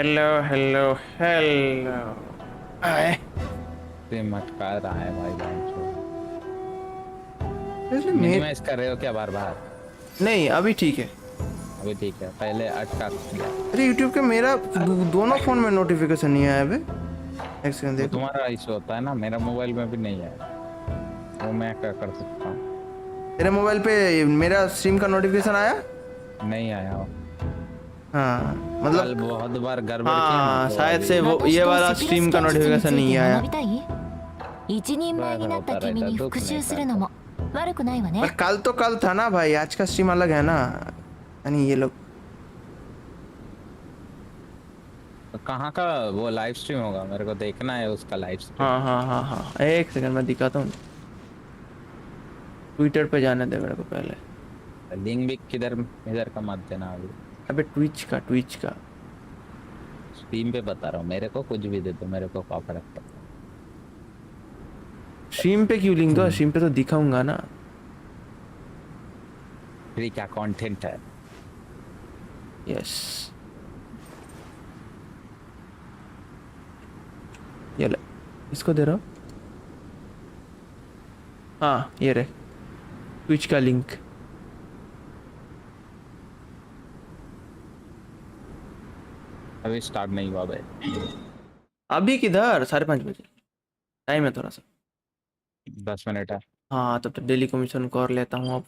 Hello hello hello. आए मटका रहा है भाई वैसे मिनिमाइज कर रहे हो क्या बार बार? नहीं, अभी ठीक है। अभी ठीक है, पहले अटका दिया। अरे यूट्यूब के मेरा दोनों फोन में नोटिफिकेशन नहीं आया बे। एक सेकंड वो देखो। तुम्हारा इशू होता है ना, मेरा मोबाइल में भी नहीं है। वो मैं क्या कर सकता हूँ? तेरे मोबाइल पे मेरा स्ट्रीम का नोटिफिकेशन आया? नहीं आया हो। हाँ कल मतलब बहुत बार गड़बड़ किया ना हाँ तो शायद अभी से वो ये वाला स्ट्रीम का नोटिफिकेशन नहीं आया। 一人前になった君に復讐するのも悪くないわ पर ね。 कल तो कल था ना भाई, आज का स्ट्रीम अलग है ना। यानी ये लोग कहाँ का वो लाइव स्ट्रीम होगा? मेरे को देखना है उसका लाइव स्ट्रीम। हाँ हाँ हाँ हाँ, एक सेकंड मैं दिखाता हूँ। ट्विटर पे जाने दे मेरे को पहले। लिंक भी किधर इधर का मत देना अभी। अबे ट्विच का स्ट्रीम पे बता रहा हूँ, मेरे को कुछ भी दे दो, मेरे को क्या फर्क पड़ता है। स्ट्रीम पे क्यों लिंक दो? स्ट्रीम पे तो दिखाऊंगा ना। फिर क्या कंटेंट है? यस ये ले, इसको दे रहा हूँ। हाँ ये रहे ट्विच का लिंक। अभी स्टार्ट नहीं हुआ भाई। अभी किधर? 5:30 बजे टाइम है थोड़ा सा। 10 मिनट है। हाँ तब तो डेली कमीशन कर लेता हूँ अब।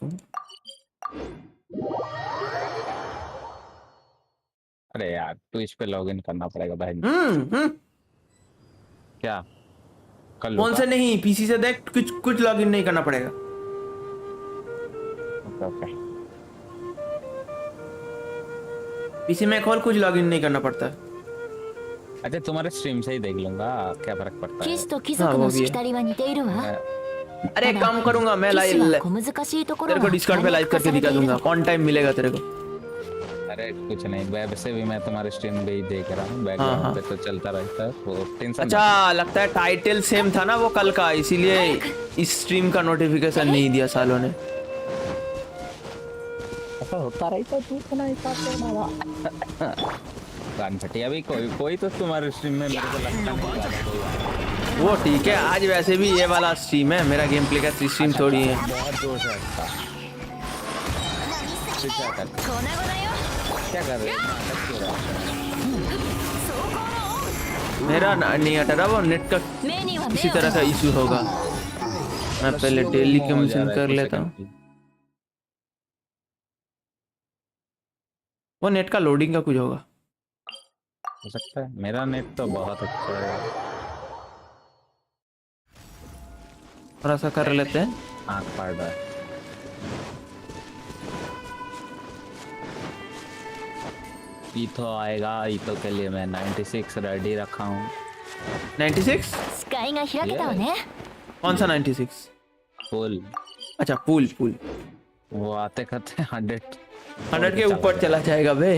अरे यार ट्विच पे लॉगिन करना पड़ेगा भाई। क्या कर फोन लूँ? से नहीं, पीसी से देख, कुछ लॉगिन नहीं करना पड़ेगा। ओके। पीसी में खोल, कुछ लॉगिन नहीं करना पड़ता है। अच्छा तुम्हारे स्ट्रीम से ही देख लूंगा, क्या फर्क पड़ता है? 騎士と貴族のしきたりは似ているわ。 अरे एक काम करूंगा मैं, 騎士 लाइव は小難しいところ तेरे को が डिस्कॉर्ड पे लाइव करके दिखा दूंगा। कौन टाइम मिलेगा तेरे को? अरे कुछ नहीं, वैसे भी मैं तुम्हारे स्ट्रीम भी देख रहा हूँ, हाँ। बैकग्राउंड पे तो चलता रहता है, वो टेंशन। अच्छा लगता है टाइटल सेम था ना वो कल का, इसीलिए इस स्ट्रीम का नोटिफिकेशन नहीं दिया सालों ने। ऐसा होता रहता तू इतना गान फटिया भी कोई तो तुम्हारे स्ट्रीम में मेरे को लगता नहीं। वो ठीक है, आज वैसे भी ये वाला स्ट्रीम है, मेरा गेम प्ले का स्ट्रीम थोड़ी है। बहुत जोर से हटता। क्या कर रहे हो? मेरा नहीं हटा रहा, वो नेट का किसी तरह का इशू होगा। मैं पहले डेली कमीशन कर लेता हूँ। वो नेट का लोडिंग का कुछ होगा, हो सकता है। मेरा नेट तो बहुत अच्छा है। थोड़ा सा कर लेते हैं। आँख फाड़ रहा है। ईथो आएगा, ईथो के लिए मैं 96 रेडी रखा हूँ। 96? 視界が開けたわね。 कौन सा 96? फुल। अच्छा पुल वो आते करते 100 के ऊपर चला जाएगा बे।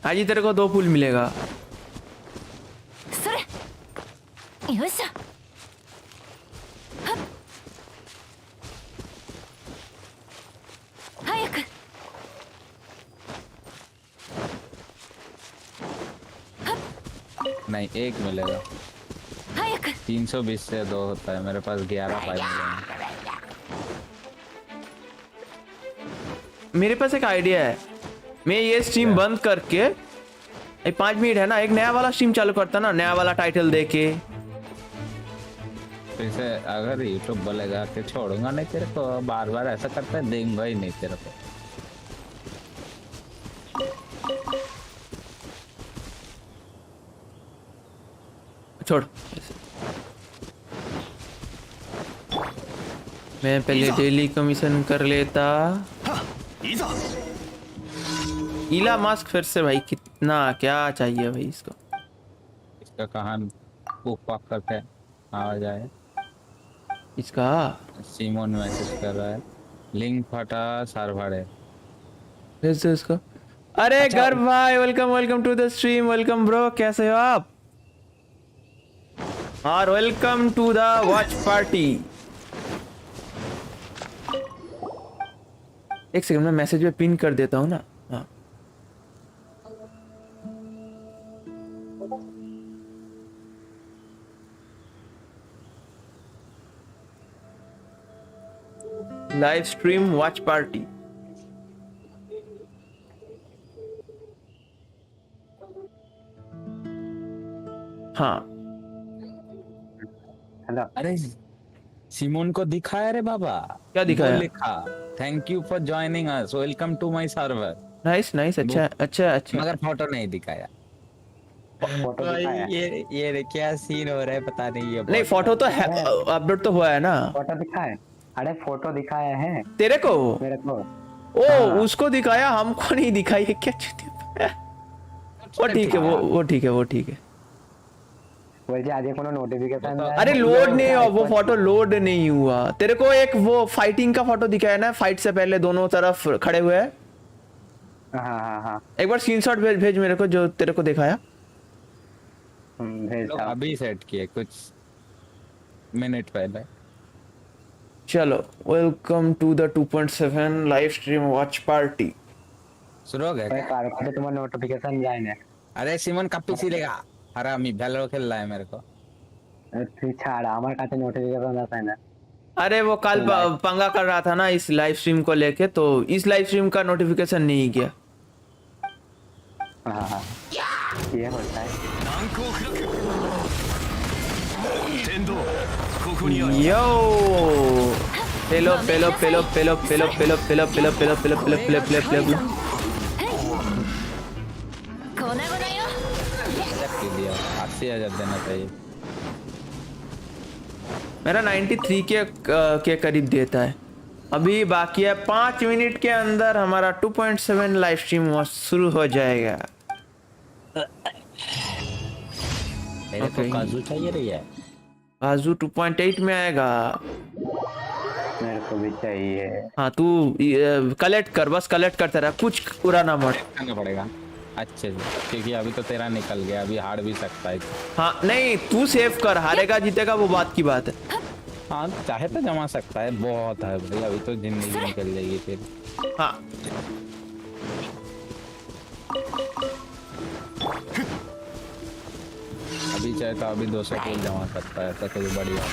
आज ही तेरे को 2 पुल मिलेगा। それ。よいしょ。 早く。 नहीं एक मिलेगा। 早く。 320 से 2 होता है, मेरे पास 11 फाइल मिलेंगे। मेरे पास एक आइडिया है, मैं ये स्ट्रीम बंद करके 5 मिनट है ना, एक नया वाला स्ट्रीम चालू करता ना, नया वाला टाइटल देके। जैसे अगर यूट्यूब बोलेगा कि छोड़ूंगा नहीं तेरे को, बार बार ऐसा करता है, देंगे ही नहीं तेरे को। छोड़, मैं पहले डेली कमीशन कर लेता। गीला मास्क फिर से भाई, कितना क्या चाहिए भाई इसको? इसका कहाँ ऊपर करके आ जाए? इसका सीमोन मैसेज कर रहा है, लिंक फटा सर्वर है। भेज दो इसको। अरे अच्छा, घर भाई, welcome to the stream. Welcome bro, कैसे हो आप? और welcome to the watch party. एक सेकंड में मैसेज में पिन कर देता हूँ ना। हाँ लाइव स्ट्रीम वॉच पार्टी। हाँ अरे सिमोन को दिखाया रे बाबा। क्या दिखाया? वो लिखा thank you for joining us, welcome to my server. Nice nice, अच्छा अच्छा अच्छा। मगर फोटो नहीं दिखाया। फोटो दिखाया? ये क्या सीन हो रहा है पता नहीं। ये नहीं फोटो तो है, अपलोड तो हुआ है ना। फोटो दिखाया? अरे फोटो दिखाया है तेरे को? मेरे को। ओ हाँ। उसको दिखाया, हमको नहीं दिखाई है क्या? वो ठीक है, वो ठीक है, वो ठीक है। বলছি আজকে কোনো নোটিফিকেশন अरे लोड नहीं हुआ वो फोटो, लोड नहीं हुआ। तेरे को एक वो फाइटिंग का फोटो दिखाया ना, फाइट से पहले दोनों तरफ खड़े हुए हैं। हाँ हाँ हाँ एक बार स्क्रीनशॉट भेज मेरे को, जो तेरे को दिखाया। भेजता हूँ। अभी सेट किए कुछ मिनट पहले। चलो welcome to the 2.7 live stream watch party. शुरू हो गया अरे क्या? कार को तुम्हारा नोटिफिकेशन जाए ना। अरे सिमोन कब पीसी लेगा? हरामी भैलो खेल रहा है मेरे को। তুই ছাড় আমার কাছে নোটিফিকেশন আসে না। अरे वो कल पंगा कर रहा था ना इस लाइव स्ट्रीम को लेके, तो इस लाइव स्ट्रीम का नोटिफिकेशन नहीं गया। हाँ हाँ ये होता है। यो पेलो पेलो पेलो पेलो पेलो पेलो पेलो पेलो पेलो पेलो पेलो पेलो पेलो पेलो। अस्सी हजार देना चाहिए। मेरा 93 के करीब देता है। अभी बाकी है 5 मिनट के अंदर हमारा 2.7 लाइव स्ट्रीम शुरू हो जाएगा। मेरे को काजू चाहिए रही है। काजू 2.8 में आएगा। मेरे को भी चाहिए। हाँ तू कलेक्ट कर, बस कलेक्ट करता रहा, कुछ पुराना मत करना पड़ेगा। अच्छे से, क्योंकि अभी तो तेरा निकल गया, अभी हार भी सकता है। हाँ नहीं तू सेव कर, हारेगा जीतेगा वो बात की बात है। हाँ चाहे तो जमा सकता है, बहुत है भाई, अभी तो जिंदगी निकल जाएगी फिर। हाँ अभी चाहे तो अभी 200 फूल जमा सकता है, तो कोई बढ़िया।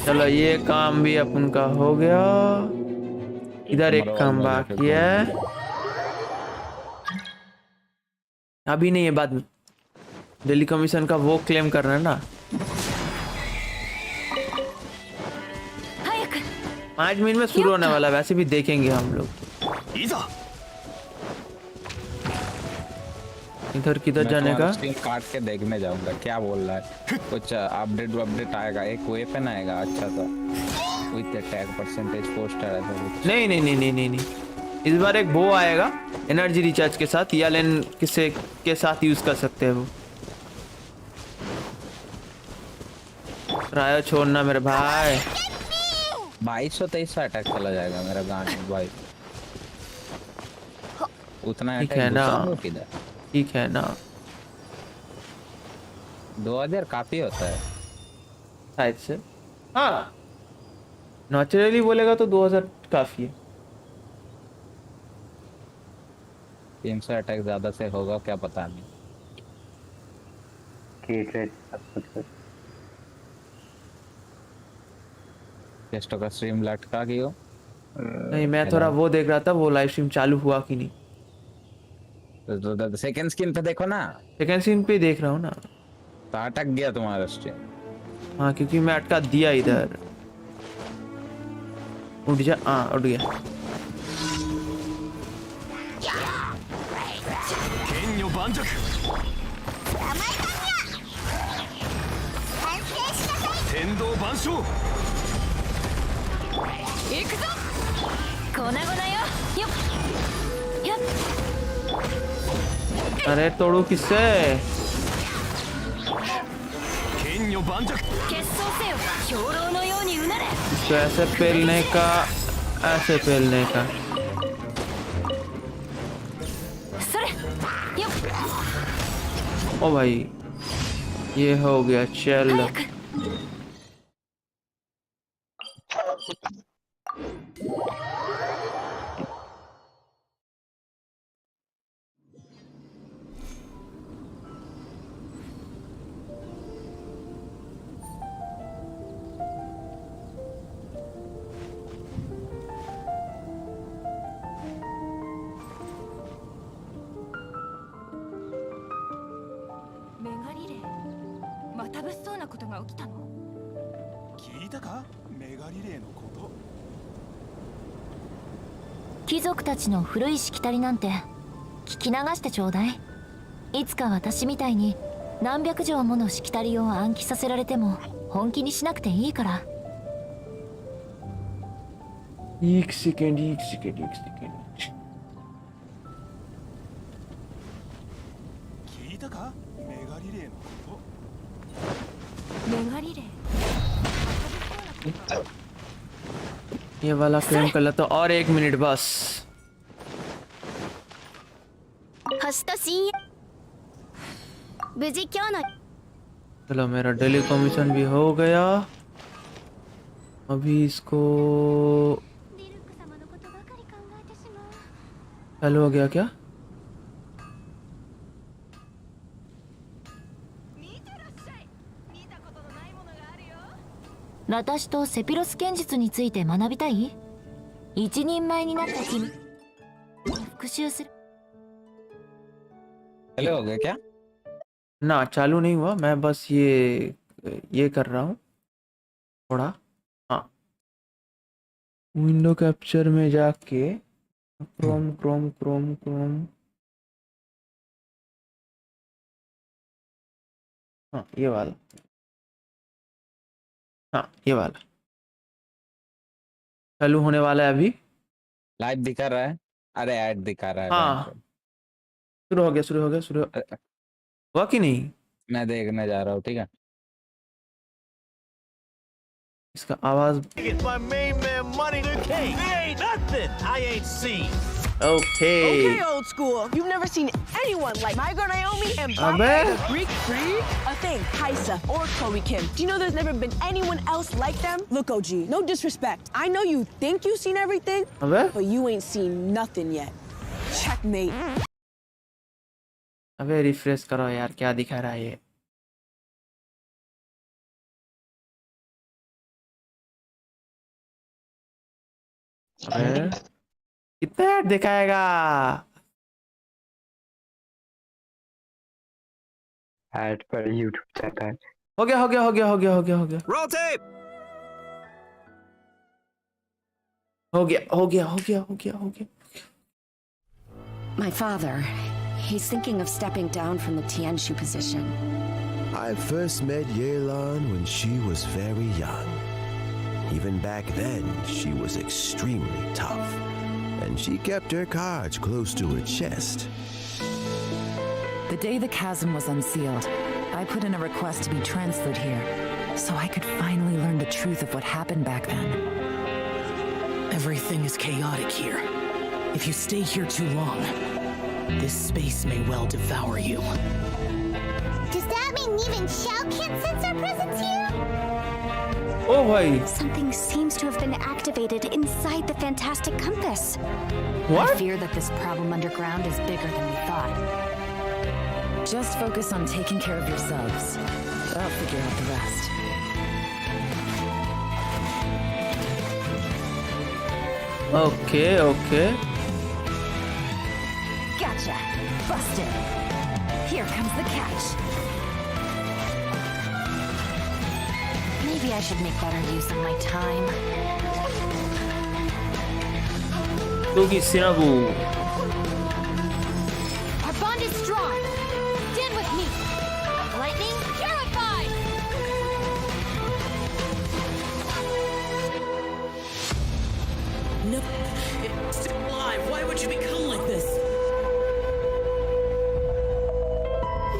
चलो ये काम भी अपन का हो गया। इधर एक काम बाकी है, अभी नहीं है, बाद में। दिल्ली कमीशन का वो क्लेम करना है ना। 5 मिनट में शुरू होने वाला है, वैसे भी देखेंगे हम लोग। इधर किधर जाने का? काट के देखने जाऊंगा क्या बोल रहा है। कुछ अपडेट आएगा, एक वेपन आएगा अच्छा सा विद अटैक परसेंटेज पोस्टर है। नहीं नहीं नहीं नहीं नहीं नहीं, इस बार एक बो आएगा एनर्जी रिचार्ज के साथ, या लेन किसे के साथ यूज कर सकते हैं वो। रायो छोड़ना मेरे भाई। 2223 अटैक चला जाएगा मेरा गांड भाई। उतना ठीक है ना, किधर ठीक है ना। 2000 काफी होता है शायद से। हाँ नेचुरली बोलेगा तो 2000 काफी है। 300 अटैक ज्यादा से होगा क्या पता नहीं। टेस्टो का स्ट्रीम लटका गयो। नहीं मैं थोड़ा वो देख रहा था, वो लाइव स्ट्रीम चालू हुआ कि नहीं। तो सेकंड स्क्रीन पे देखो ना। सेकंड सीन पे देख रहा हूँ ना। तो अटक गया तुम्हारा स्ट्रीम। हाँ क्योंकि मैं अटका दिया इधर। उठ जा, हाँ उठ गया। अरे तोड़ू किससे? इसको ऐसे पेलने का, ऐसे पेलने का। ओ भाई ये हो गया। चल メガリレーまた物騒なことが起きたの？聞いたか？メガリレーのこと。貴族たちの古いしきたりなんて聞き流してちょうだい。いつか私みたいに何百条ものしきたりを暗記させられても本気にしなくていいから。एक सेकेंड एक सेकेंड एक सेकेंड 聞いたか？メガリレーのこメガリレー ये वाला फ्रेम कर लेता और 1 मिनट बस 星と深夜無事今日の चलो मेरा डेली कमीशन भी हो गया अभी इसको चालू हो गया क्या 私とセピロス剣術について学びたい？一人前になった君復習する。 हेलो हो गया क्या? ना चालू नहीं हुआ मैं बस ये कर रहा हूँ थोड़ा हाँ विंडो कैप्चर में जाके क्रोम क्रोम क्रोम क्रोम हाँ ये वाला हाँ ये वाला चालू होने वाला है अभी लाइव दिखा रहा है? अरे ऐड दिखा रहा है। हाँ शुरू हो गया शुरू हुआ कि नहीं? मैं देखने जा रहा हूँ ठीक है। इसका आवाज My main man money the king. There ain't nothing I ain't seen. Okay, old school. You've never seen anyone like my girl Naomi and Abhi. Byte, Greek freak, a thing, Kaisa, or Chloe Kim. Do you know there's never been anyone else like them? Look, OG, no disrespect. I know you think you've seen everything, अबे but you ain't seen nothing yet. Checkmate. अबे refresh करो यार क्या दिखा रहा है ये अबे कितना ऐड दिखाएगा ऐड पर यूट्यूब चाहता है हो गया Roll tape. हो गया My father, he's thinking of stepping down from the Tianshu position. I first met Yelan when she was very young. Even back then, she was extremely tough, and she kept her cards close to her chest. The day the chasm was unsealed, I put in a request to be transferred here, so I could finally learn the truth of what happened back then. Everything is chaotic here. If you stay here too long, this space may well devour you. Does that mean even Shao can't sense our presence here? ओ भाई Something seems to have been activated inside the fantastic compass. What? I fear that this problem underground is bigger than we thought. Just focus on taking care of yourselves. I'll figure out the rest. Okay. Gotcha. Busted. Here comes the catch. Maybe I should make better use of my time. Togi Sinabu. Our bond is strong. Stand with me. Lightning purified. No, it's still alive. Why would you become like this?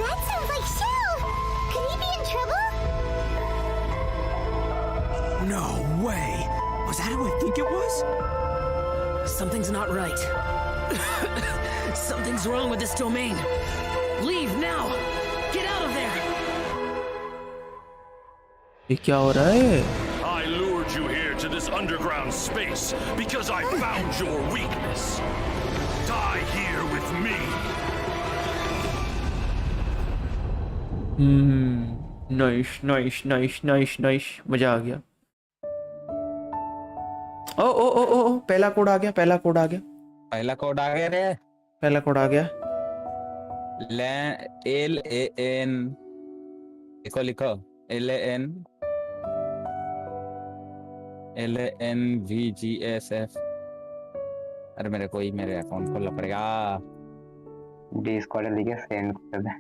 That sounds like Shao. Could he be in trouble? No way! Was that who I think it was? Something's not right. Something's wrong with this domain. Leave now! Get out of there! ये क्या हो रहा है? I lured you here to this underground space because I found your weakness. Die here with me. Nice मजा आ गया। ओ पहला code आ गया रे। पहला कोड आ गया LAN लिखो LANVGSF। अरे मेरे अकाउंट खोलना पड़ेगा। डिस्कॉर्ड लिखे सेंड कर दे।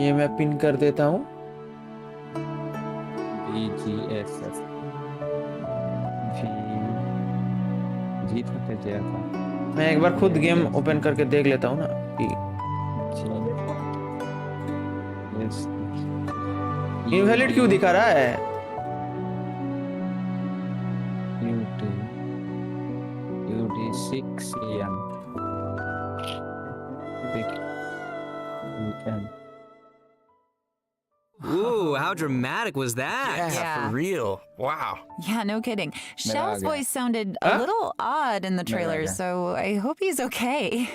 ये मैं पिन कर देता हूँ। VGSF जीत सकते थे। मैं एक बार खुद गेम ओपन करके देख लेता हूँ ना कि इनवैलिड क्यों दिखा रहा है। UD6EM Ooh, how dramatic was that? Yeah. For real. Wow. Yeah, no kidding. Xiao's voice sounded a little odd in the trailer, so I hope he's okay.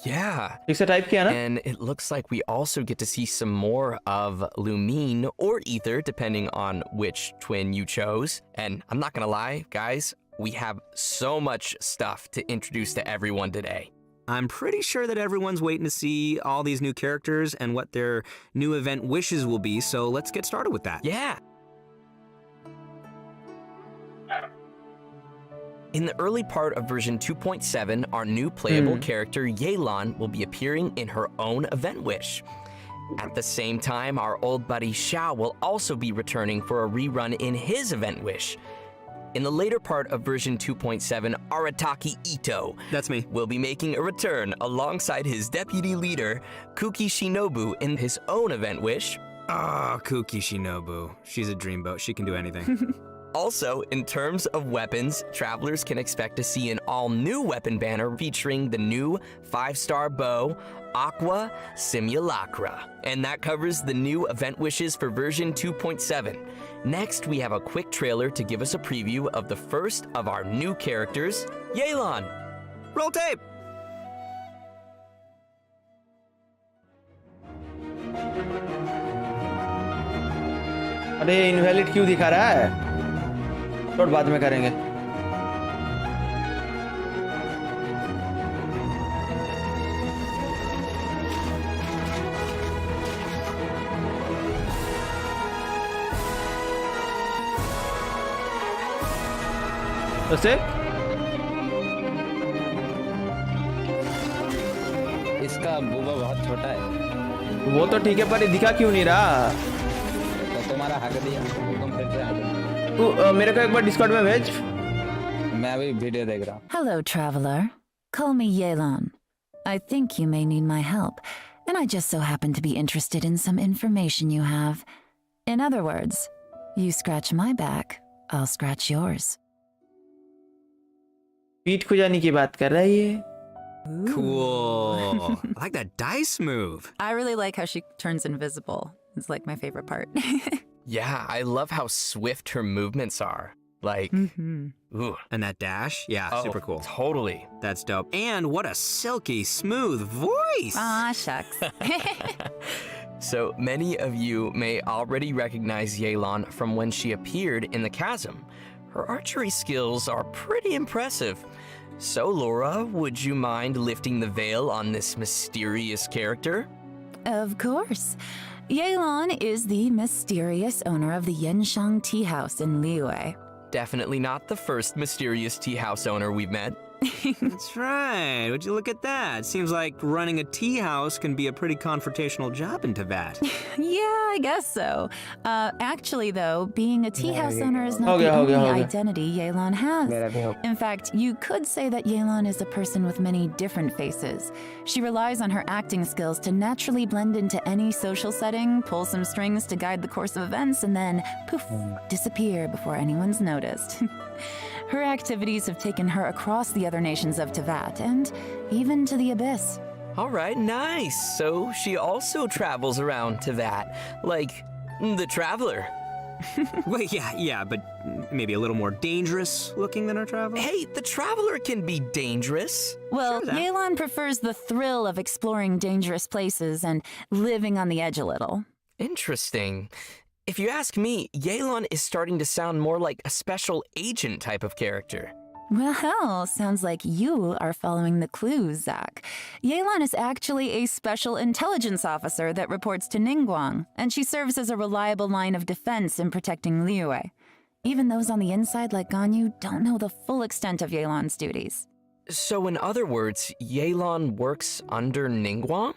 Yeah. type and it looks like we also get to see some more of Lumine or Ether, depending on which twin you chose. And I'm not gonna lie, guys, we have so much stuff to introduce to everyone today. I'm pretty sure that everyone's waiting to see all these new characters and what their new event wishes will be, so let's get started with that. Yeah. In the early part of version 2.7, our new playable character, Yelan, will be appearing in her own event wish. At the same time, our old buddy Xiao will also be returning for a rerun in his event wish. In the later part of version 2.7, Arataki Ito, that's me, will be making a return alongside his deputy leader, Kuki Shinobu, in his own event wish. Ah, Kuki Shinobu. She's a dreamboat. She can do anything. Also, in terms of weapons, travelers can expect to see an all-new weapon banner featuring the new 5-star bow, Aqua Simulacra. And that covers the new event wishes for version 2.7. Next, we have a quick trailer to give us a preview of the first of our new characters, Yelan. Roll tape! अरे invalid क्यों दिखा रहा है? तो बाद में करेंगे। वैसे इसका बुबा बहुत छोटा है। वो तो ठीक है, पर दिखा क्यों नहीं रहा? तो तुम्हारा हक दिया, तुम फिर से हक। तू मेरे को एक बार डिस्कॉर्ड में भेज। मैं अभी वीडियो देख रहा हूँ। Hello, traveler. Call me Yelan. I think you may need my help, and I just so happen to be interested in some information you have. In other words, you scratch my back, I'll scratch yours. पीठ खुजाने की बात कर रहा है ये। Cool. I like that dice move. I really like how she turns invisible. It's like my favorite part. Yeah, I love how swift her movements are. Like, ooh. And that dash? Yeah, super cool. Totally. That's dope. And what a silky smooth voice. Aw, shucks. So many of you may already recognize Yelan from when she appeared in the Chasm. Her archery skills are pretty impressive. So, Laura, would you mind lifting the veil on this mysterious character? Of course. Yelan is the mysterious owner of the Yenshang Tea House in Liyue. Definitely not the first mysterious tea house owner we've met. That's right. Would you look at that? Seems like running a tea house can be a pretty confrontational job in Teyvat. Yeah, I guess so. Actually, though, being a tea house owner is not the only identity Yelan has. In fact, you could say that Yelan is a person with many different faces. She relies on her acting skills to naturally blend into any social setting, pull some strings to guide the course of events, and then, poof, disappear before anyone's noticed. Her activities have taken her across the other nations of Teyvat, and even to the Abyss. All right, nice. So she also travels around to that, like the Traveler. Wait, yeah, but maybe a little more dangerous looking than our Traveler? Hey, the Traveler can be dangerous. Well, Yelan prefers the thrill of exploring dangerous places and living on the edge a little. Interesting. If you ask me, Yelan is starting to sound more like a special agent type of character. Well, sounds like you are following the clues, Zach. Yelan is actually a special intelligence officer that reports to Ningguang, and she serves as a reliable line of defense in protecting Liyue. Even those on the inside like Ganyu don't know the full extent of Yelan's duties. So in other words, Yelan works under Ningguang?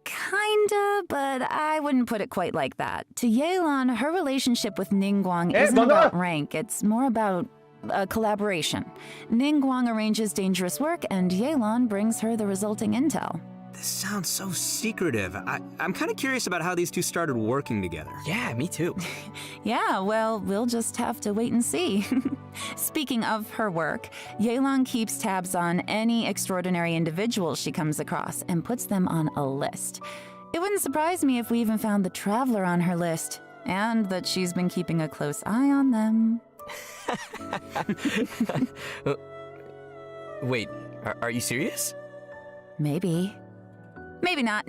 Kinda, but I wouldn't put it quite like that. To Yelan, her relationship with Ningguang isn't about rank, it's more about a collaboration. Ningguang arranges dangerous work, and Yelan brings her the resulting intel. This sounds so secretive. I'm kind of curious about how these two started working together. Yeah, me too. Yeah, well, we'll just have to wait and see. Speaking of her work, Yelan keeps tabs on any extraordinary individuals she comes across and puts them on a list. It wouldn't surprise me if we even found the Traveler on her list, and that she's been keeping a close eye on them. Wait, are you serious? Maybe. Maybe not.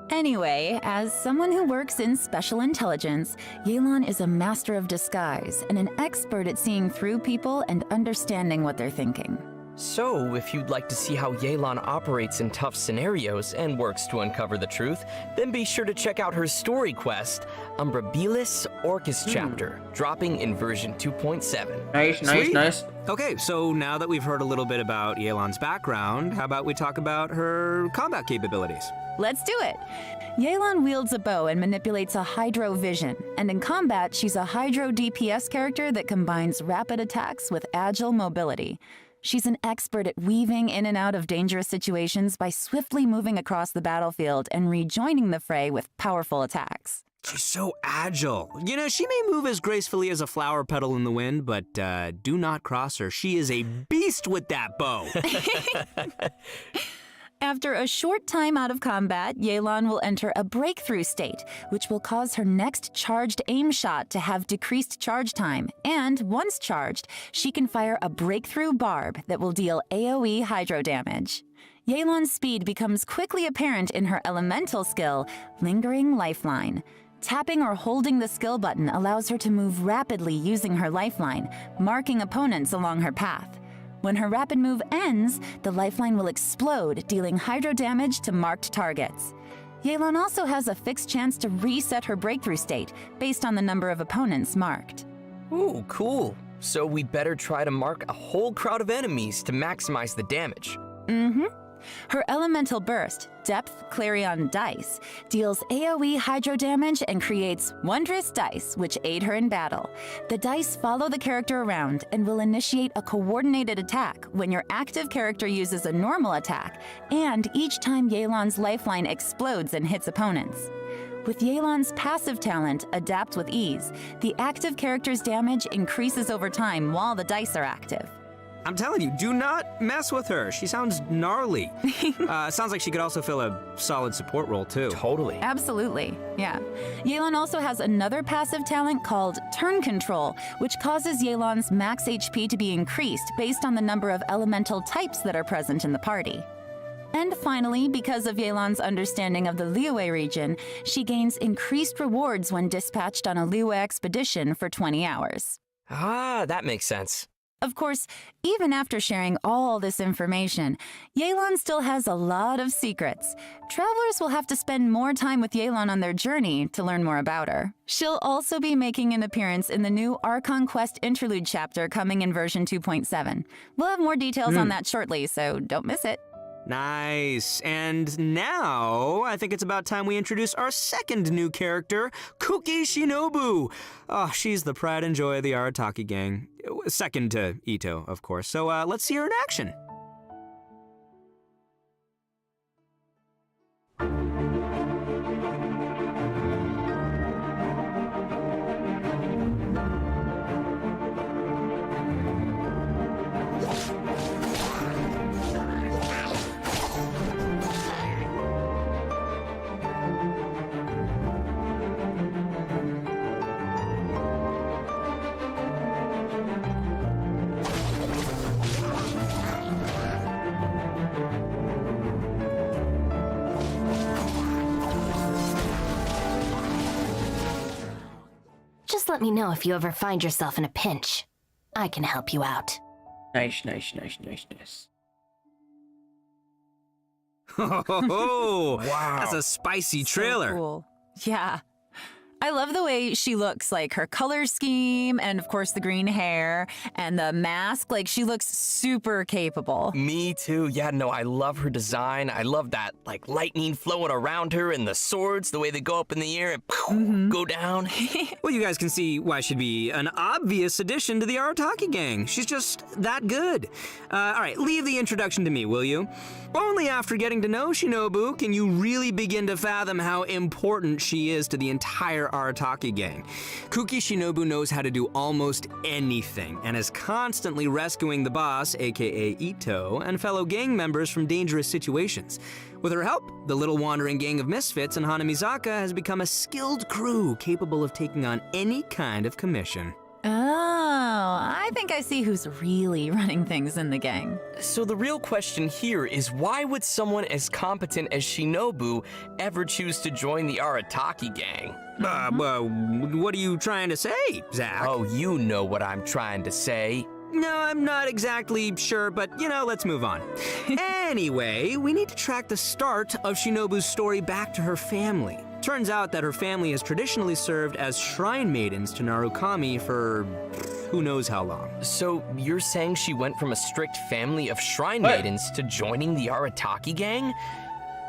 Anyway, as someone who works in special intelligence, Yelan is a master of disguise and an expert at seeing through people and understanding what they're thinking. So, if you'd like to see how Yelan operates in tough scenarios and works to uncover the truth, then be sure to check out her story quest, Umbrabilis Orcus Chapter, dropping in version 2.7. Nice. Okay, so now that we've heard a little bit about Yelan's background, how about we talk about her combat capabilities? Let's do it! Yelan wields a bow and manipulates a Hydro Vision, and in combat, she's a Hydro DPS character that combines rapid attacks with agile mobility. She's an expert at weaving in and out of dangerous situations by swiftly moving across the battlefield and rejoining the fray with powerful attacks. She's so agile. You know, she may move as gracefully as a flower petal in the wind, but do not cross her. She is a beast with that bow. After a short time out of combat, Yelan will enter a breakthrough state, which will cause her next charged aim shot to have decreased charge time, and once charged, she can fire a breakthrough barb that will deal AoE hydro damage. Yelan's speed becomes quickly apparent in her elemental skill, Lingering Lifeline. Tapping or holding the skill button allows her to move rapidly using her lifeline, marking opponents along her path. When her rapid move ends, the lifeline will explode, dealing hydro damage to marked targets. Yelan also has a fixed chance to reset her breakthrough state based on the number of opponents marked. Ooh, cool. So we better try to mark a whole crowd of enemies to maximize the damage. Mm-hmm. Her elemental burst, Depth Clarion Dice, deals AoE hydro damage and creates wondrous dice which aid her in battle. The dice follow the character around and will initiate a coordinated attack when your active character uses a normal attack, and each time Yelan's lifeline explodes and hits opponents. With Yelan's passive talent, Adapt with Ease, the active character's damage increases over time while the dice are active. I'm telling you, do not mess with her. She sounds gnarly. Sounds like she could also fill a solid support role, too. Totally. Absolutely, yeah. Yelan also has another passive talent called Turn Control, which causes Yelan's max HP to be increased based on the number of elemental types that are present in the party. And finally, because of Yelan's understanding of the Liyue region, she gains increased rewards when dispatched on a Liyue expedition for 20 hours. Ah, that makes sense. Of course, even after sharing all this information, Yelan still has a lot of secrets. Travelers will have to spend more time with Yelan on their journey to learn more about her. She'll also be making an appearance in the new Archon Quest Interlude chapter coming in version 2.7. We'll have more details on that shortly, so don't miss it. Nice. And now, I think it's about time we introduce our second new character, Kuki Shinobu. Oh, she's the pride and joy of the Arataki gang. Second to Ito, of course. So let's see her in action. let me know if you ever find yourself in a pinch. I can help you out. Nice. Oh, wow. That's a spicy trailer. So cool. Yeah. I love the way she looks, like her color scheme and of course the green hair and the mask. Like she looks super capable. Me too. Yeah, no, I love her design. I love that like lightning flowing around her and the swords, the way they go up in the air and go down. Well, you guys can see why she'd be an obvious addition to the Arataki gang. She's just that good. All right, leave the introduction to me, will you? Only after getting to know Shinobu can you really begin to fathom how important she is to the entire Arataki gang. Kuki Shinobu knows how to do almost anything and is constantly rescuing the boss, aka Ito, and fellow gang members from dangerous situations. With her help, the little wandering gang of misfits in Hanamizaka has become a skilled crew capable of taking on any kind of commission. Oh, I think I see who's really running things in the gang. So the real question here is why would someone as competent as Shinobu ever choose to join the Arataki gang? What are you trying to say, Zach? Oh, you know what I'm trying to say. No, I'm not exactly sure, but let's move on. Anyway, we need to track the start of Shinobu's story back to her family. Turns out that her family has traditionally served as shrine maidens to Narukami for who knows how long. So you're saying she went from a strict family of shrine maidens to joining the Arataki gang?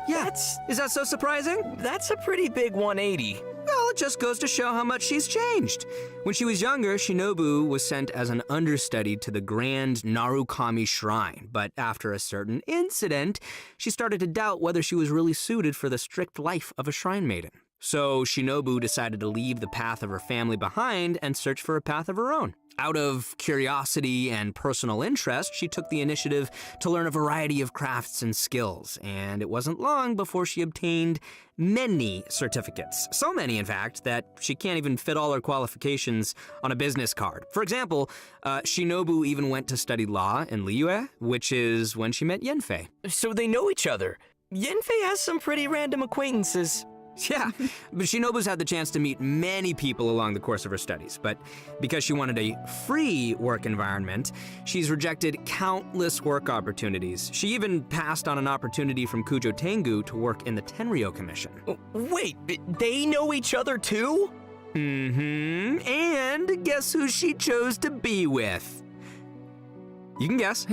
Yeah, is that so surprising? That's a pretty big 180. Well, it just goes to show how much she's changed. When she was younger, Shinobu was sent as an understudy to the Grand Narukami Shrine, but after a certain incident, she started to doubt whether she was really suited for the strict life of a shrine maiden. So Shinobu decided to leave the path of her family behind and search for a path of her own. Out of curiosity and personal interest, she took the initiative to learn a variety of crafts and skills, and it wasn't long before she obtained many certificates. So many, in fact, that she can't even fit all her qualifications on a business card. For example, Shinobu even went to study law in Liyue, which is when she met Yanfei. So they know each other. Yanfei has some pretty random acquaintances. Yeah, but Shinobu's had the chance to meet many people along the course of her studies, but because she wanted a free work environment, she's rejected countless work opportunities. She even passed on an opportunity from Kujo Tengu to work in the Tenryo Commission. Wait, they know each other too? Mm-hmm, and guess who she chose to be with? You can guess.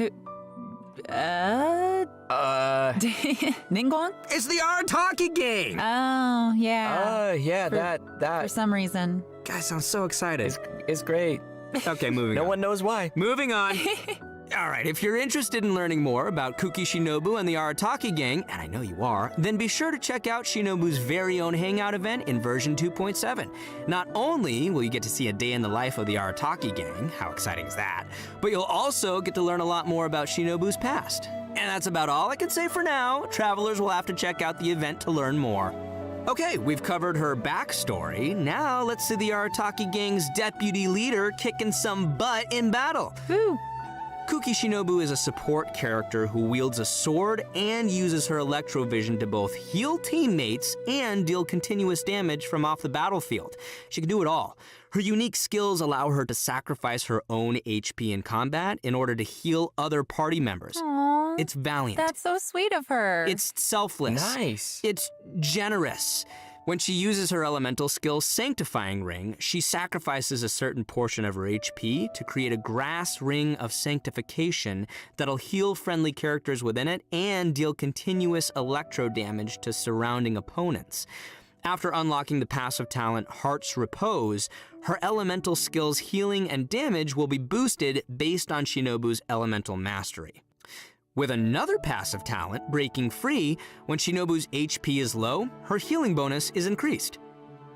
Ningguang? It's the Arataki gang! Oh, yeah. Yeah, that. For some reason. Guys, I'm so excited. It's great. Okay, moving on. No one knows why. Moving on. All right, if you're interested in learning more about Kuki Shinobu and the Arataki gang, and I know you are, then be sure to check out Shinobu's very own Hangout event in version 2.7. Not only will you get to see a day in the life of the Arataki gang, how exciting is that, but you'll also get to learn a lot more about Shinobu's past. And that's about all I can say for now. Travelers will have to check out the event to learn more. Okay, we've covered her backstory. Now let's see the Arataki gang's deputy leader kicking some butt in battle. Woo! Kuki Shinobu is a support character who wields a sword and uses her electrovision to both heal teammates and deal continuous damage from off the battlefield. She can do it all. Her unique skills allow her to sacrifice her own HP in combat in order to heal other party members. Aww, it's valiant. That's so sweet of her. It's selfless. Nice. It's generous. When she uses her elemental skill, Sanctifying Ring, she sacrifices a certain portion of her HP to create a grass ring of sanctification that'll heal friendly characters within it and deal continuous electro damage to surrounding opponents. After unlocking the passive talent Heart's Repose, her elemental skill's healing and damage will be boosted based on Shinobu's elemental mastery. With another passive talent, Breaking Free, when Shinobu's HP is low, her healing bonus is increased.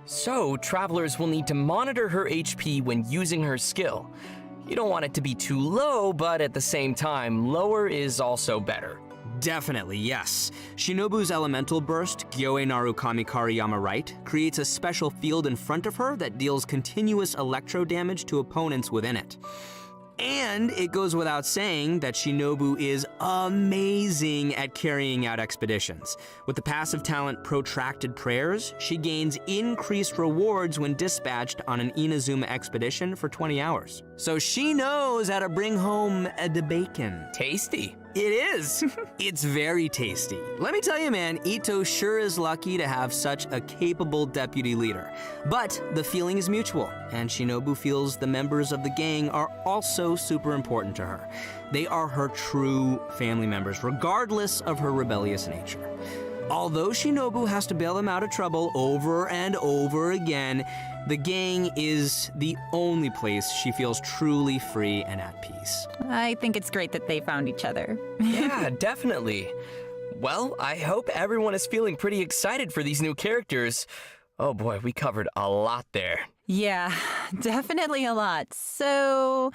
So, travelers will need to monitor her HP when using her skill. You don't want it to be too low, but at the same time, lower is also better. Definitely, yes. Shinobu's elemental burst, Gyoe Narukami Kariyama Right, creates a special field in front of her that deals continuous electro damage to opponents within it. And it goes without saying that Shinobu is amazing at carrying out expeditions. With the passive talent Protracted Prayers, she gains increased rewards when dispatched on an Inazuma expedition for 20 hours. So she knows how to bring home the bacon. Tasty. It is. It's very tasty. Let me tell you, man, Ito sure is lucky to have such a capable deputy leader. But the feeling is mutual, and Shinobu feels the members of the gang are also super important to her. They are her true family members, regardless of her rebellious nature. Although Shinobu has to bail them out of trouble over and over again, the gang is the only place she feels truly free and at peace. I think it's great that they found each other. Yeah, definitely. Well, I hope everyone is feeling pretty excited for these new characters. Oh boy, we covered a lot there. Yeah, definitely a lot. So,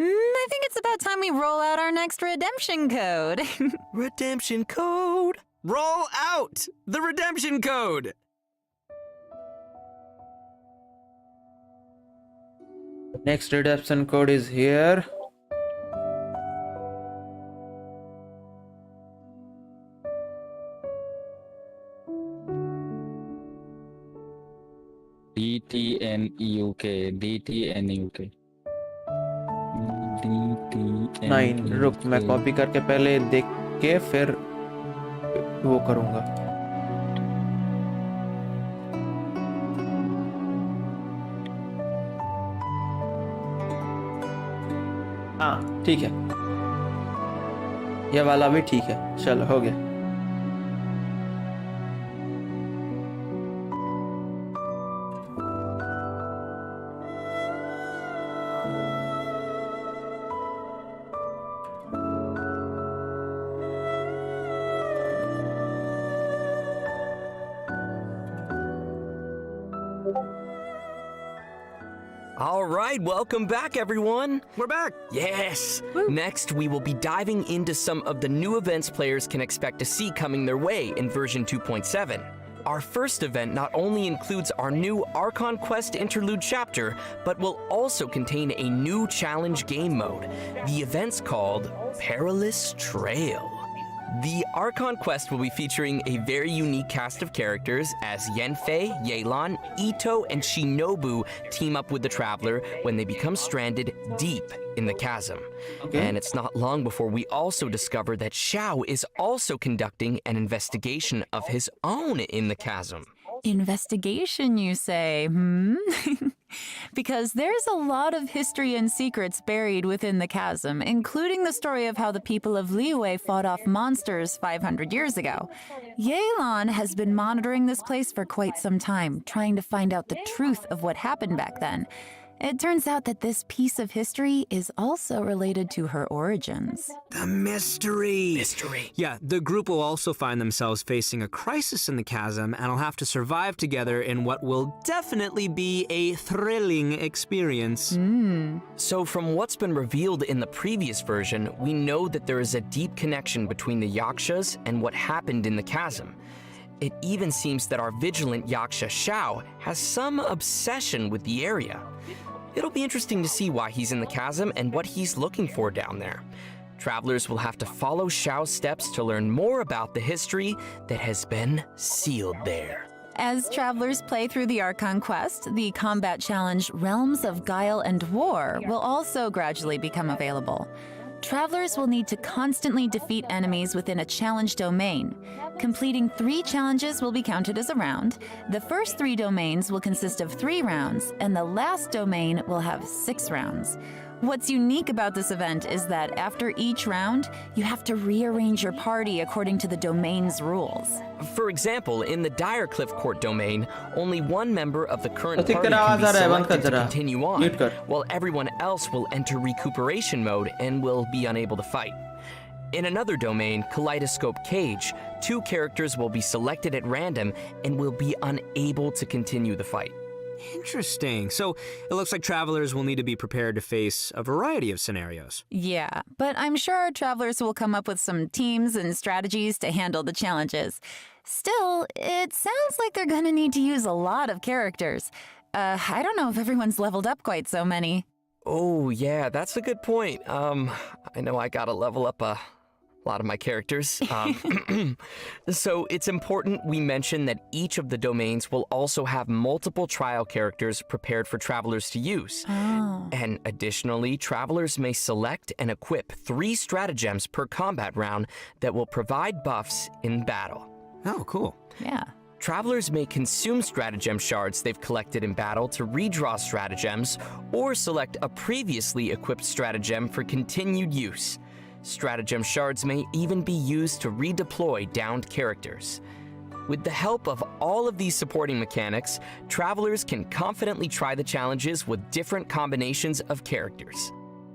I think it's about time we roll out our next redemption code. Redemption code? Roll out the redemption code! Next redemption code is here. DTNUK. 9 रुक मैं copy करके पहले देख के फिर वो करूंगा. हाँ ठीक है, ये वाला भी ठीक है. चलो हो गया. All right, welcome back, everyone. We're back. Yes. Next, we will be diving into some of the new events players can expect to see coming their way in version 2.7. Our first event not only includes our new Archon Quest Interlude chapter, but will also contain a new challenge game mode. The event's called Perilous Trail. The Archon Quest will be featuring a very unique cast of characters as Yanfei, Yelan, Ito, and Shinobu team up with the Traveler when they become stranded deep in the chasm. Okay. And it's not long before we also discover that Xiao is also conducting an investigation of his own in the chasm. Investigation, you say, Because there's a lot of history and secrets buried within the chasm, including the story of how the people of Liyue fought off monsters 500 years ago. Yelan has been monitoring this place for quite some time, trying to find out the truth of what happened back then. It turns out that this piece of history is also related to her origins. The mystery. Mystery. Yeah, the group will also find themselves facing a crisis in the chasm and will have to survive together in what will definitely be a thrilling experience. So from what's been revealed in the previous version, we know that there is a deep connection between the Yakshas and what happened in the chasm. It even seems that our vigilant Yaksha Xiao has some obsession with the area. It'll be interesting to see why he's in the chasm and what he's looking for down there. Travelers will have to follow Xiao's steps to learn more about the history that has been sealed there. As travelers play through the Archon Quest, the combat challenge Realms of Guile and War will also gradually become available. Travelers will need to constantly defeat enemies within a challenge domain. Completing 3 challenges will be counted as a round. The first 3 domains will consist of 3 rounds, and the last domain will have 6 rounds. What's unique about this event is that after each round, you have to rearrange your party according to the domain's rules. For example, in the Direcliff Court domain, only one member of the current party तेरा can be आवाज आ रहा है, बंद selected कर to जरा. continue on, Mute कर. while everyone else will enter recuperation mode and will be unable to fight. In another domain, Kaleidoscope Cage, 2 characters will be selected at random and will be unable to continue the fight. Interesting. So it looks like travelers will need to be prepared to face a variety of scenarios. Yeah, but I'm sure our travelers will come up with some teams and strategies to handle the challenges. Still, it sounds like they're gonna need to use a lot of characters. I don't know if everyone's leveled up quite so many. Oh, yeah, that's a good point. I know I gotta level up a lot of my characters. So it's important we mention that each of the domains will also have multiple trial characters prepared for travelers to use. Oh. And additionally, travelers may select and equip 3 stratagems per combat round that will provide buffs in battle. Oh, cool. Yeah. Travelers may consume stratagem shards they've collected in battle to redraw stratagems, or select a previously equipped stratagem for continued use. Stratagem shards may even be used to redeploy downed characters. With the help of all of these supporting mechanics, travelers can confidently try the challenges with different combinations of characters.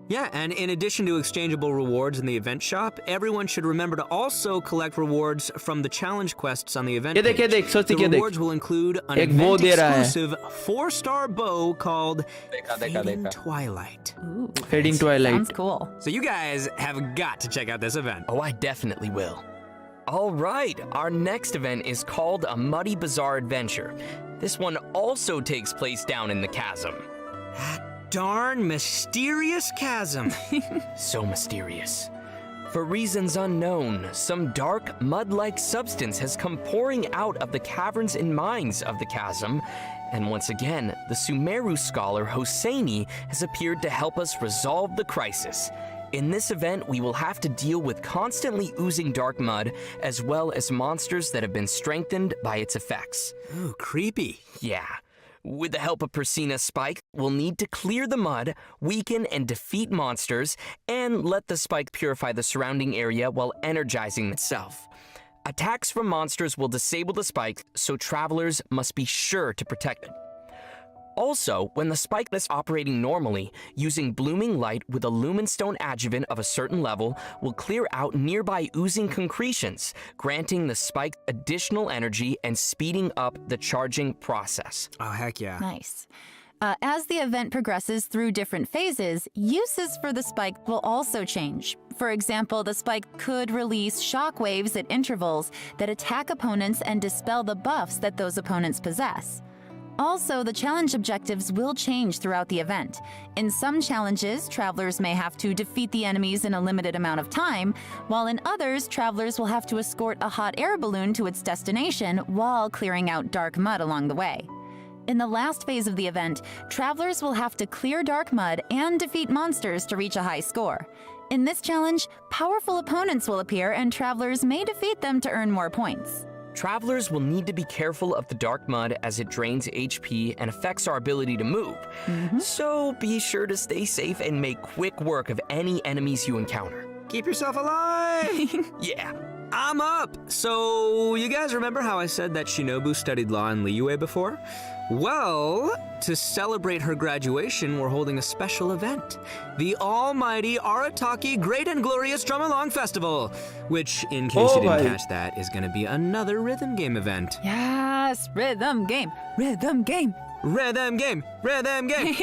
Yeah, and in addition to exchangeable rewards in the event shop, everyone should remember to also collect rewards from the challenge quests on the event page. The rewards will include an event-exclusive 4-star bow called Fading Twilight. Ooh, Fading Twilight. Sounds cool. So you guys have got to check out this event. Oh, I definitely will. All right, our next event is called a Muddy Bazaar Adventure. This one also takes place down in the chasm. Darn mysterious chasm. So mysterious. For reasons unknown, some dark, mud-like substance has come pouring out of the caverns and mines of the chasm, and once again, the Sumeru scholar Hosseini has appeared to help us resolve the crisis. In this event, we will have to deal with constantly oozing dark mud, as well as monsters that have been strengthened by its effects. Ooh, creepy. Yeah. With the help of Persina Spike, we'll need to clear the mud, weaken and defeat monsters, and let the spike purify the surrounding area while energizing itself. Attacks from monsters will disable the spike, so travelers must be sure to protect it. Also, when the spike is operating normally, using blooming light with a lumenstone adjuvant of a certain level will clear out nearby oozing concretions, granting the spike additional energy and speeding up the charging process. Oh, heck yeah. Nice. As the event progresses through different phases, uses for the spike will also change. For example, the spike could release shockwaves at intervals that attack opponents and dispel the buffs that those opponents possess. Also, the challenge objectives will change throughout the event. In some challenges, travelers may have to defeat the enemies in a limited amount of time, while in others, travelers will have to escort a hot air balloon to its destination while clearing out dark mud along the way. In the last phase of the event, travelers will have to clear dark mud and defeat monsters to reach a high score. In this challenge, powerful opponents will appear and travelers may defeat them to earn more points. Travelers will need to be careful of the dark mud as it drains HP and affects our ability to move. So be sure to stay safe and make quick work of any enemies you encounter. Keep yourself alive! Yeah. I'm up! So, you guys remember how I said that Shinobu studied law in Liyue before? Well, to celebrate her graduation, we're holding a special event. The almighty Arataki Great and Glorious Drum Along Festival, which, in case you didn't catch that, is gonna be another rhythm game event. Yes, rhythm game, rhythm game. Rhythm game, rhythm game.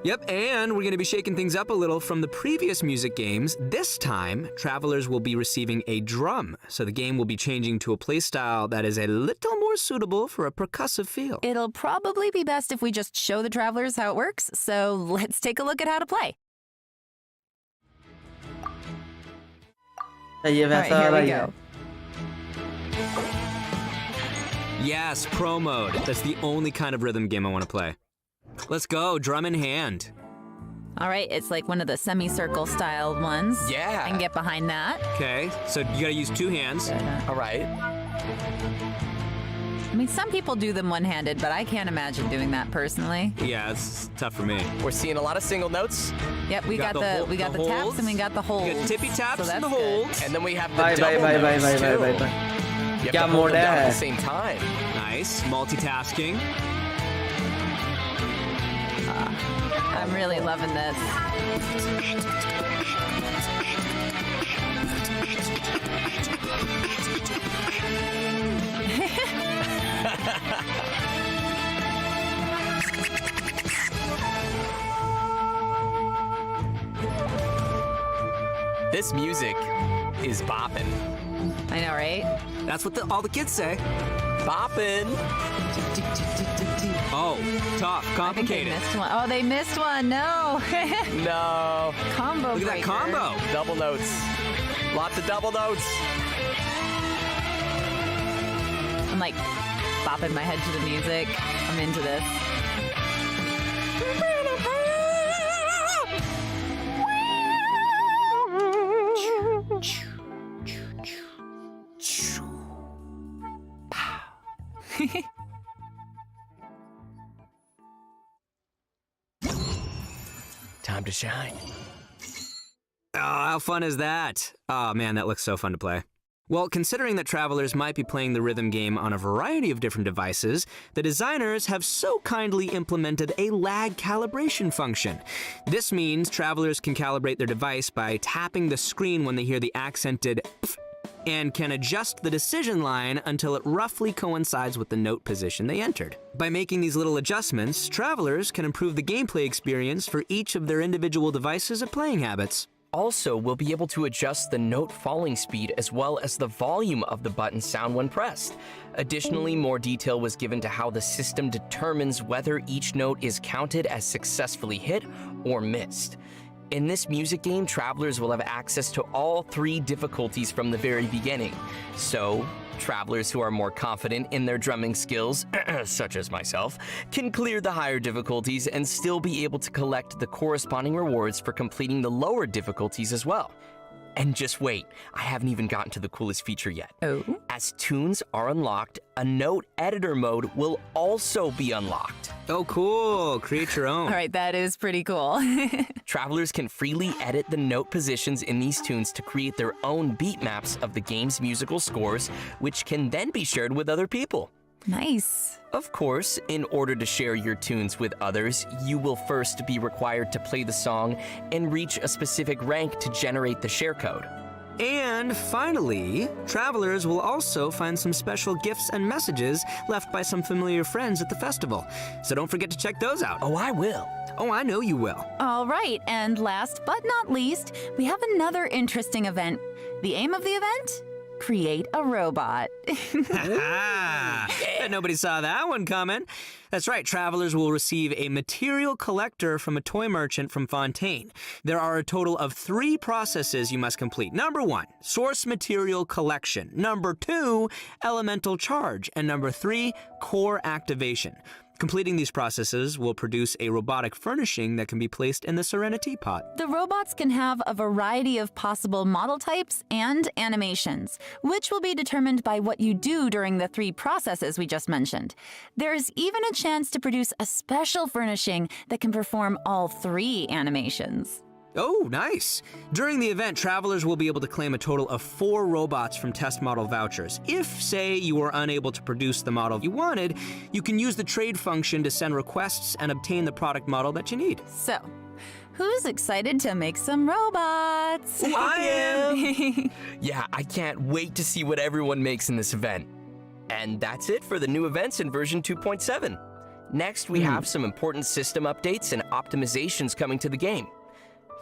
Yep, and we're gonna be shaking things up a little from the previous music games. This time, travelers will be receiving a drum, so the game will be changing to a playstyle that is a little more suitable for a percussive feel. It'll probably be best if we just show the travelers how it works, so let's take a look at how to play. All right, here we go. Yes, pro mode. That's the only kind of rhythm game I want to play. Let's go, drum in hand. All right, it's like one of the semicircle style ones. Yeah. I can get behind that. Okay, so you gotta use 2 hands. All right. I mean, some people do them one-handed, but I can't imagine doing that personally. Yeah, it's tough for me. We're seeing a lot of single notes. Yep, we got the taps and we got the holds. We got tippy taps so and the holds. And then we have the double notes too. You have to hold them down at the same time. Nice, multitasking. I'm really loving this. This music is bopping. I know, right? That's what all the kids say. Boppin'. Oh, tough, complicated. They missed one. Oh, they missed one. No. No. Combo. Look at that combo. Double notes. Lots of double notes. I'm like bopping my head to the music. I'm into this. Time to shine. Oh, how fun is that? Oh man, that looks so fun to play. Well, considering that travelers might be playing the rhythm game on a variety of different devices, the designers have so kindly implemented a lag calibration function. This means travelers can calibrate their device by tapping the screen when they hear the accented pf, and can adjust the decision line until it roughly coincides with the note position they entered. By making these little adjustments, travelers can improve the gameplay experience for each of their individual devices and playing habits. Also, we'll be able to adjust the note falling speed as well as the volume of the button sound when pressed. Additionally, more detail was given to how the system determines whether each note is counted as successfully hit or missed. In this music game, travelers will have access to all 3 difficulties from the very beginning. So, travelers who are more confident in their drumming skills, such as myself, can clear the higher difficulties and still be able to collect the corresponding rewards for completing the lower difficulties as well. And just wait, I haven't even gotten to the coolest feature yet. Oh? As tunes are unlocked, a note editor mode will also be unlocked. Oh, cool. Create your own. All right, that is pretty cool. Travelers can freely edit the note positions in these tunes to create their own beat maps of the game's musical scores, which can then be shared with other people. Nice. Of course, in order to share your tunes with others, you will first be required to play the song and reach a specific rank to generate the share code. And finally, travelers will also find some special gifts and messages left by some familiar friends at the festival. So don't forget to check those out. Oh, I will. Oh, I know you will. All right, and last but not least, we have another interesting event. The aim of the event? Create a robot. Bet nobody saw that one coming. That's right, travelers will receive a material collector from a toy merchant from Fontaine. There are a total of 3 processes you must complete. Number 1, source material collection. Number 2, elemental charge. And number 3, core activation. Completing these processes will produce a robotic furnishing that can be placed in the Serenity pot. The robots can have a variety of possible model types and animations, which will be determined by what you do during the 3 processes we just mentioned. There's even a chance to produce a special furnishing that can perform all 3 animations. Oh, nice. During the event, travelers will be able to claim a total of 4 robots from test model vouchers. If, say, you were unable to produce the model you wanted, you can use the trade function to send requests and obtain the product model that you need. So, who's excited to make some robots? Ooh, I am! Yeah, I can't wait to see what everyone makes in this event. And that's it for the new events in version 2.7. Next, we have some important system updates and optimizations coming to the game.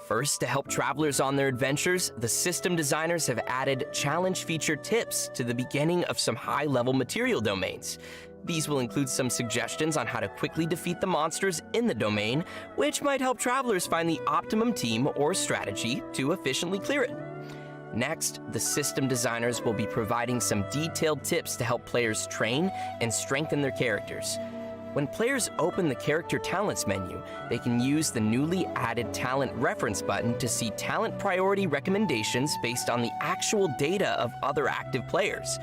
First, to help travelers on their adventures, the system designers have added challenge feature tips to the beginning of some high-level material domains. These will include some suggestions on how to quickly defeat the monsters in the domain, which might help travelers find the optimum team or strategy to efficiently clear it. Next, the system designers will be providing some detailed tips to help players train and strengthen their characters. When players open the Character Talents menu, they can use the newly added Talent Reference button to see talent priority recommendations based on the actual data of other active players.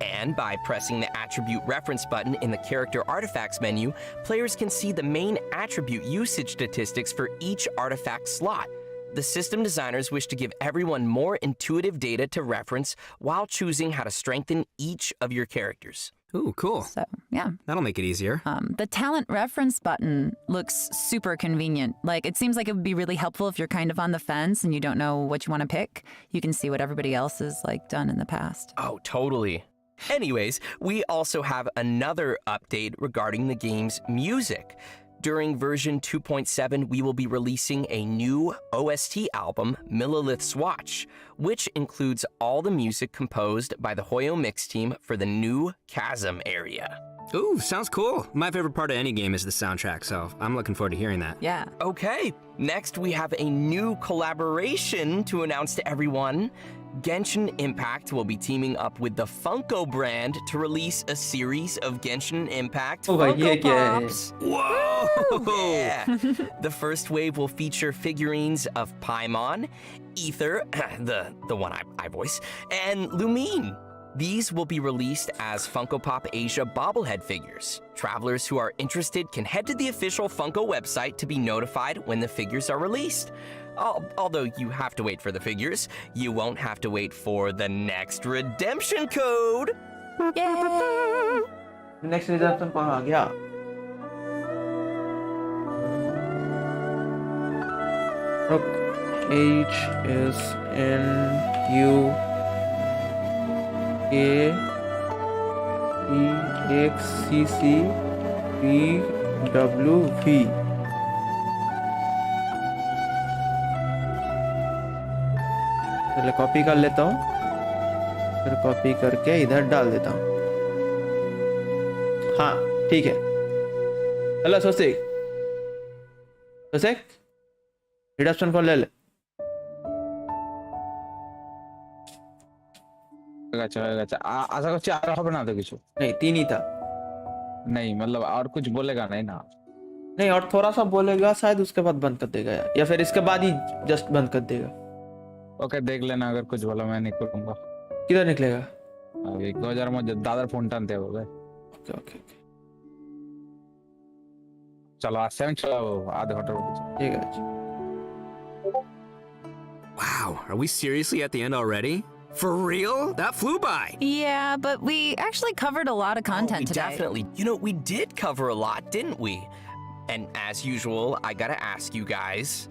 And by pressing the Attribute Reference button in the Character Artifacts menu, players can see the main attribute usage statistics for each artifact slot. The system designers wish to give everyone more intuitive data to reference while choosing how to strengthen each of your characters. Ooh, cool. So, yeah. That'll make it easier. The talent reference button looks super convenient. Like, it seems like it would be really helpful if you're kind of on the fence and you don't know what you want to pick. You can see what everybody else has, like, done in the past. Oh, totally. Anyways, we also have another update regarding the game's music. During version 2.7, we will be releasing a new OST album, Millilith's Watch, which includes all the music composed by the Hoyo Mix team for the new Chasm area. Ooh, sounds cool. My favorite part of any game is the soundtrack, so I'm looking forward to hearing that. Yeah. Okay, next we have a new collaboration to announce to everyone. Genshin Impact will be teaming up with the Funko brand to release a series of Genshin Impact Funko Pops. Whoa! Yeah. The first wave will feature figurines of Paimon, Ether, the one I voice, and Lumine. These will be released as Funko Pop Asia bobblehead figures. Travelers who are interested can head to the official Funko website to be notified when the figures are released. Although you have to wait for the figures, you won't have to wait for the next redemption code. Yay! Next redemption कौन आ गया? Look, H is N U A E X C C B W V. पहले copy कर लेता हूँ, फिर copy करके इधर डाल देता हूँ. हाँ ठीक है. हेलो सोसिक, रिडक्शन कॉल ले ले. आशा को चार और बना दो किसी. नहीं, तीन ही था. नहीं मतलब और कुछ बोलेगा नहीं ना? नहीं, और थोड़ा सा बोलेगा शायद, उसके बाद बंद कर देगा या फिर इसके बाद ही जस्ट बंद कर देगा. ओके देख लेना, अगर कुछ बोला मैं निकलूंगा. किधर निकलेगा? अभी 2000 में दादर फोन टानते हो गए. Okay okay okay. चलो आज 7 चलो आधे घंटे. ठीक है. Wow, are we seriously at the end already? For real? That flew by. Yeah, but we actually covered a lot of content today. Definitely. You know, we did cover a lot, didn't we? And as usual, I gotta ask you guys,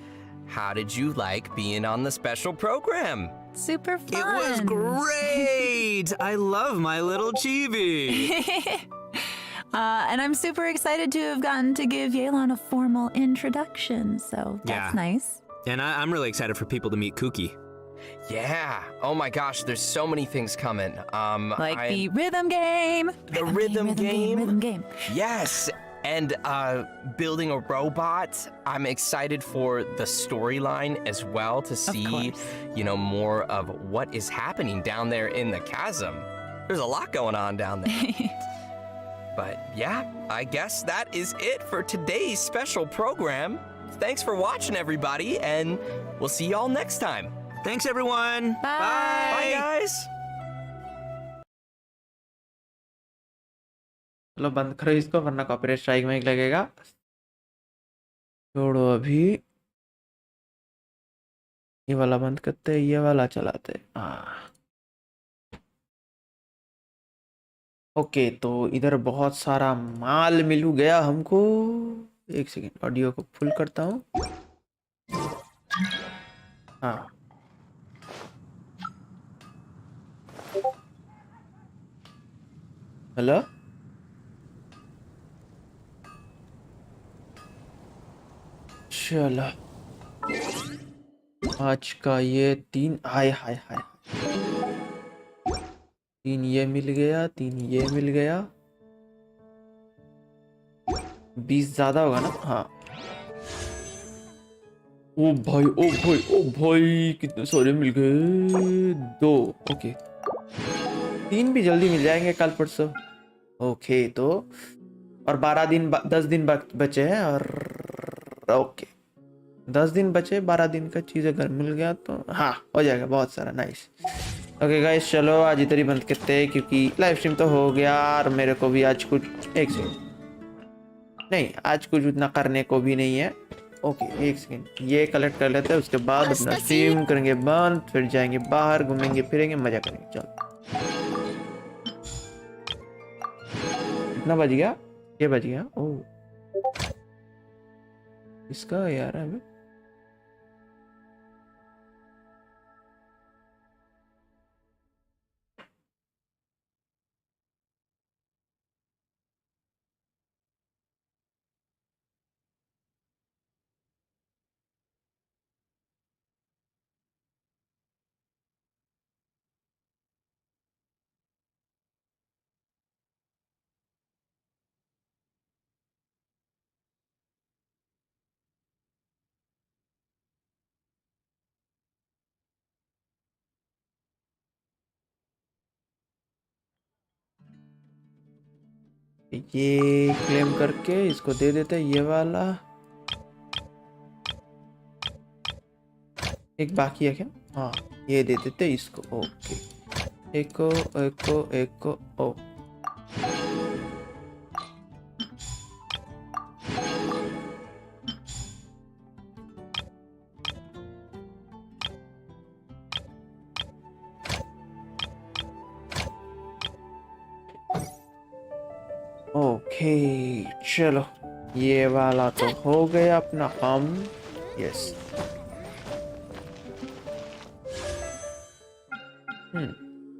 how did you like being on the special program? Super fun. It was great. I love my little chibi. And I'm super excited to have gotten to give Yelan a formal introduction, so that's nice. And I'm really excited for people to meet Kuki. Yeah. Oh my gosh, there's so many things coming. Like the rhythm game. The rhythm game. Rhythm game. Yes. And building a robot. I'm excited for the storyline as well to see, you know, more of what is happening down there in the chasm. There's a lot going on down there. But yeah, I guess that is it for today's special program. Thanks for watching, everybody, and we'll see y'all next time. Thanks, everyone. Bye. Bye, guys. चलो बंद करो इसको, वरना copyright strike में लगेगा. छोड़ो अभी, ये वाला बंद करते, ये वाला चलाते. ओके, तो इधर बहुत सारा माल मिल गया हमको. एक सेकेंड, ऑडियो को फुल करता हूँ. हाँ, हेलो. चलो, आज का ये 3 हाय हाय हाय 3 ये मिल गया, 3 ये मिल गया. 20 ज्यादा होगा ना? हाँ. ओ भाई ओ भाई ओ भाई, कितने सारे मिल गए. 2. ओके, 3 भी जल्दी मिल जाएंगे कल परसों. ओके, तो और 10 दिन बचे हैं. और ओके, 10 दिन बचे, 12 दिन का चीज़ अगर मिल गया तो हाँ हो जाएगा बहुत सारा. नाइस. ओके गाइस, चलो आज इधर ही बंद करते हैं, क्योंकि लाइव स्ट्रीम तो हो गया और मेरे को भी आज कुछ एक सेकंड नहीं, आज कुछ उतना करने को भी नहीं है. ओके, एक सेकंड, ये कलेक्ट कर लेते हैं, उसके बाद अपना स्ट्रीम करेंगे बंद, फिर जाएंगे बाहर, घूमेंगे फिरेंगे, मजा करेंगे. चलो, कितना बज गया? ये बज गया. ओह, इसका यार है. ये क्लेम करके इसको दे देते हैं, ये वाला एक बाकी है क्या? हाँ ये दे देते इसको। ओके एको एको एको ओ ओके चलो ये वाला तो हो गया अपना काम। यस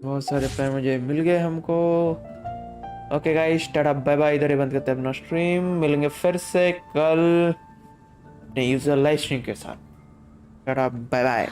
बहुत सारे पैर मुझे मिल गए हमको। Okay guys ta-ta bye bye, इधर ही बंद करते हैं अपना स्ट्रीम। मिलेंगे फिर से कल अपने यूजर लाइव स्ट्रीम के साथ। Ta-ta bye bye.